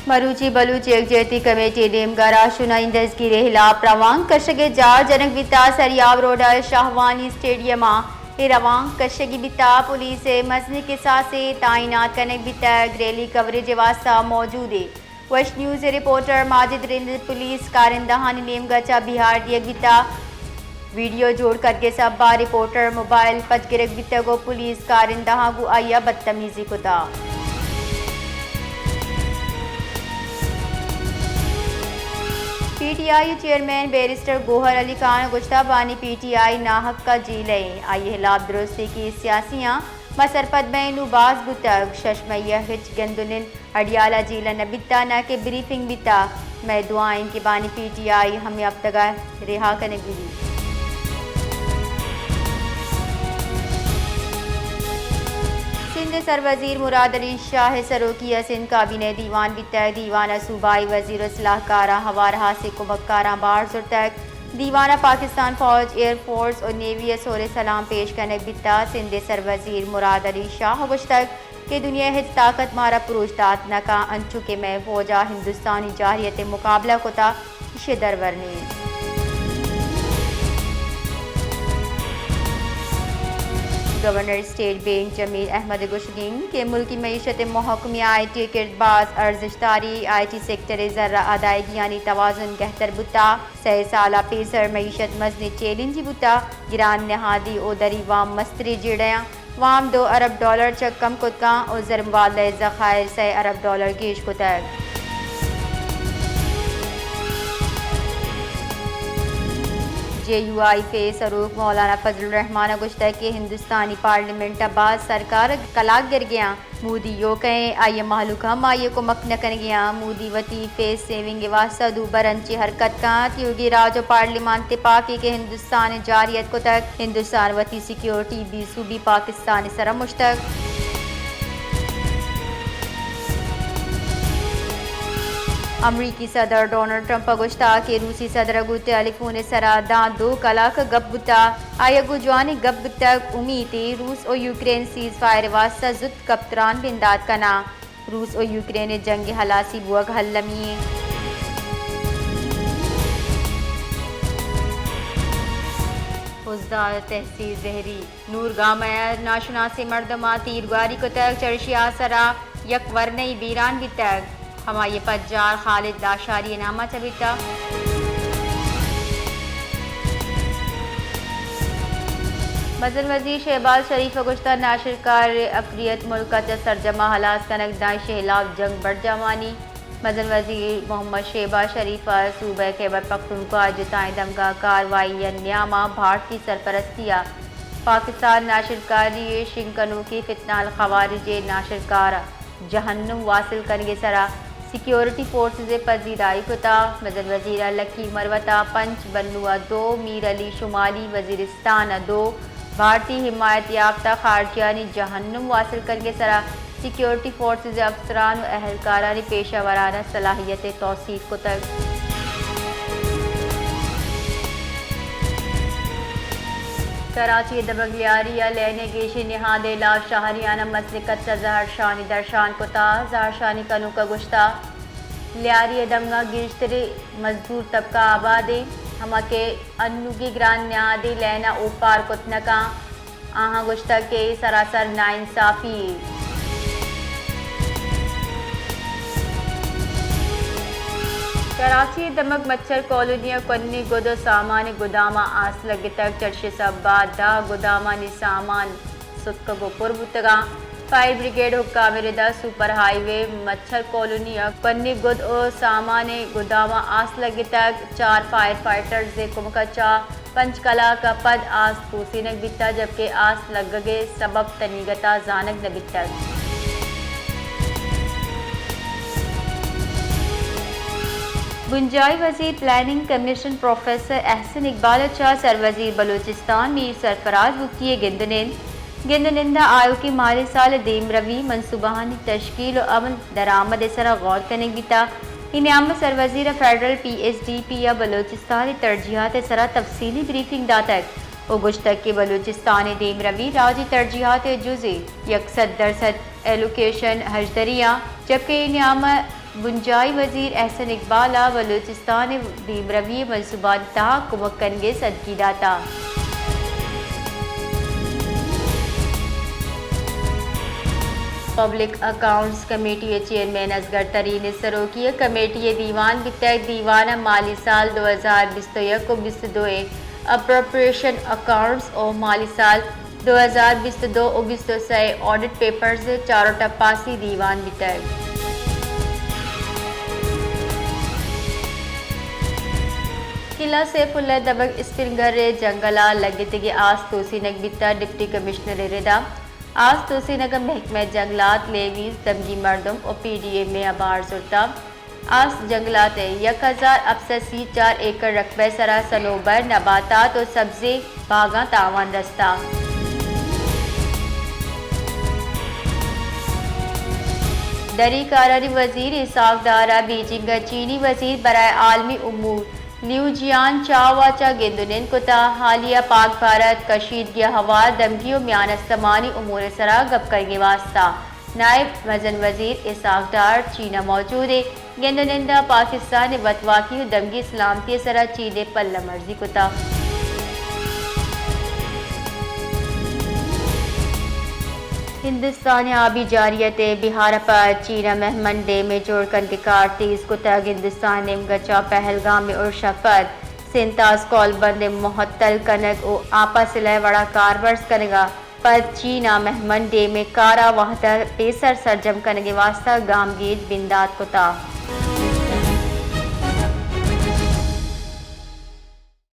मरूची Baloch एकजेती committee डेमगारा शुनाइंदगी खिलाफ रवांग कशगे जा जनक बिता सरियाव रोड शाहवानी स्टेडियम रवांग कशगी बिता पुलिस मजनी के साथ से तैनात कनक बिता रैली कवरेज वास्ता मौजूद है। Vash news reporter Majid Rind police कारिंदहानी नेम गचा बिहार दियक बिता वीडियो जोड़ करके सब बार रिपोर्टर मोबाइल पच गिरक बिता को पुलिस कारिंदहा को आया बदतमीजी कुता PTI chairman barrister Gohar Ali Khan गुश्ताबानी पीटीआई नाहक का जील आई हिलाफ दुरुस्ती की सियासियाँ मसरपत में नुबाज बुतक शशमैया हिच गंदुलिन अडियाला जीला नबिता न के ब्रीफिंग बिता मैं दुआइन की बानी पीटीआई हमें अब तक रिहा करने गिरी। सिंध सरवजीर मुराद अली शाह सरोकिया सिंध काबीने दीवान बितक दीवाना सूबाई वजीर सलाहकारा हवारहा से कुमक्कारा बार तक दीवाना पाकिस्तान फौज एयर फोर्स और नेवी सोर सलाम पेश करने बिता सिंध सरवजीर मुराद अली शाह गुश्तक के दुनिया हिज ताकत मारा पुरुषतात नका अंचु के मैं फौजा हिंदुस्तानी जारियत मुकाबला कोता शिदरवरनी governor state bank Jameel Ahmad गुशगिन के मुल्की मईशत महकमे IT किरदबाज अर्जशदारी IT सेक्टर ज़र्रा अदायगी यानी तवाज़ुन गहतर बुता 6 साला पेसर मईशत मजनी चैलेंज बुता गिरान नहादी ओदरी वाम मस्तरी जिड़या वाम $2 अरब चक कम कुतका और जरमवाल ज़खायर $6 अरब गेश कुतक JUI पे सरूक मौलाना फजल रहमान गुश्तक के हिंदुस्तानी पार्लियामेंट बाद सरकार कलाक गिर गया मोदी यो कहें आइए मालूक हम आइए को मक न कर गया मोदी वती फेस सेविंग वास्ता दूबर अंची हरकत का योगी राजो पार्लियामान तिपाकी के हिंदुस्तान जारियत को तक हिंदुस्तान वती सिक्योरिटी भी सूबी पाकिस्तान सरा मुश्तक अमरीकी सदर डोनाल्ड ट्रंप गुश्ता के रूसी सदर गु टेलीफोन सरा दां 2 कलाक गब्बता आयगु जवानी गब तक उम्मीद रूस और यूक्रेन सीज फायर वास्ता जुत कप्तान बिंदाद कना रूस और यूक्रेन जंग हलासी बुअग हल्लमी फौजदार तहसील जहरी नूर गामया नाशना से मर्दमा तीरगारी को तक चर्शिया सरा यक वरनई बीरान भी तक हमारे पज्जार खालिद लाशारी नामा चबिता मजल वजीर शहबाज शरीफ गुश्ता नाशिर कार अफरियत मुल्क का सरजमा हलास कनक दाइश खिलाफ जंग बढ़ जवानी मजल वजीर मोहम्मद शहबाज शरीफ सूबे खैबर पख्तूनख्वा जताए दमगा कार्रवाई न्यामा भारतीय सरपरस्तिया पाकिस्तान नाशिरकारी शिंकनू की फितनाल खवारिज नाशिरकार जहन्नुम वासिल करने सरा सिक्योरिटी फोर्सेज पजीराई कुता मजल वजीर लकी मरवता पंच बन्नुआ 2 मीर अली शुमाली वजीरिस्तान 2 भारतीय हिमायत याफ्ता खारजियानी जहन्नुम वासिल करके सरा सिक्योरिटी फोर्सेज अफसरान व अहलकारानी पेशा वराना सलाहियत तौसीफ को तक कराची दबगलियारिया लेने गेशी निहादे ला शाहरियाना मसलिकत जहर शानी दर्शान कुता जहर शानी कनू का गुश्ता लियारी दमगा गिरतरे मजदूर तबका आबादे हमा के अन्नुगी ग्रान न्यादे लेना ऊपार कुतनका आहा गुश्ता के सरासर नाइंसाफी कराची दमक मच्छर कॉलोनिया कन्नी गुदो सामान गुदामा आस लगे तक चर्चे सब्बा दा गुदामा नि सामान सुतक गो पुरबुतगा फायर ब्रिगेड हुक्का मेरेदा सुपर हाईवे मच्छर कॉलोनिया कन्नी गुद ओ सामान गुदामा आस लगे तक 4 फायर फाइटर्स दे कुमकचा पंचकला का पद आस तोसीनक बिता जबकि आस लगगे सबब तनीगता जानक न बिता गुंजाई वजीर planning commission professor Ahsan Iqbal अच्छा सरवजीर बलूचिस्तान मीर सरफराज बुकिए गिंदनिंदा आयोग के माली साल देम रवी मनसूबानी तश्कील और अमल दरामद सरा गौर करने बिता इनाम सरवजीर फेडरल PSDP या बलूचिस्तान तरजीहात सरा तफसीली ब्रीफिंग दातक और गुश्तक के बलूचिस्तान देम रवी राजी तरजीहात जुज़े 100% एलोकेशन हजदरिया जबकि इनाम بنجائی وزیر احسن اقبالہ بلوچستان دیم روی منصوبہ تہا کمک کنگے صدقی داتا public accounts committee chairman Asghar Tareen سروکی کمیٹی دیوان بتحت دیوان مالی سال 2021-22 اپروپریشن اکاؤنٹس اور مالی سال 2022-23 آڈٹ پیپرز چاروں ٹپاسی دیوان بتحت قلعہ سیف اللہ دبگ اسپرنگر جنگلہ لگتگی آس توسی نگ بتا ڈپٹی کمشنر ردا آس توسی نگر محکمہ جنگلات لیویز دمگی مردم اور پی ڈی اے میں ابار زرتا آس جنگلات 1084 ایکڑ رقبہ سرا سنوبر نباتات اور سبزی باغاں تاوان رستہ دری کارانی وزیر اسحاق دارا بیجنگ چینی وزیر برائے عالمی امور لیو جیان چاواچا گندنن کتا حالیہ پاک بھارت کشیدگی ہوا دمگیوں میان استمانی امور سرا گپ کرنے واسطہ نائب وزن وزیر اسحاق ڈار چینہ موجود ہے گندنندہ پاکستان وطواقی دمگی سلامتی سرا چیدے پل مرضی کتا ہندوستان آبی جاریت بہار پر چینہ مہمن ڈے میں جوڑ کن کے کارتیس کتا ہندوستان نیم گچا پہلگام میں ارشا پر سینتاس کال بند محتل کنگ او آپا سلح وڑا کاربرز کنگا پر چینہ مہمن ڈے میں کارا وحدہ پیسر سرجم کنگے واسطہ گام گیت بندات کتا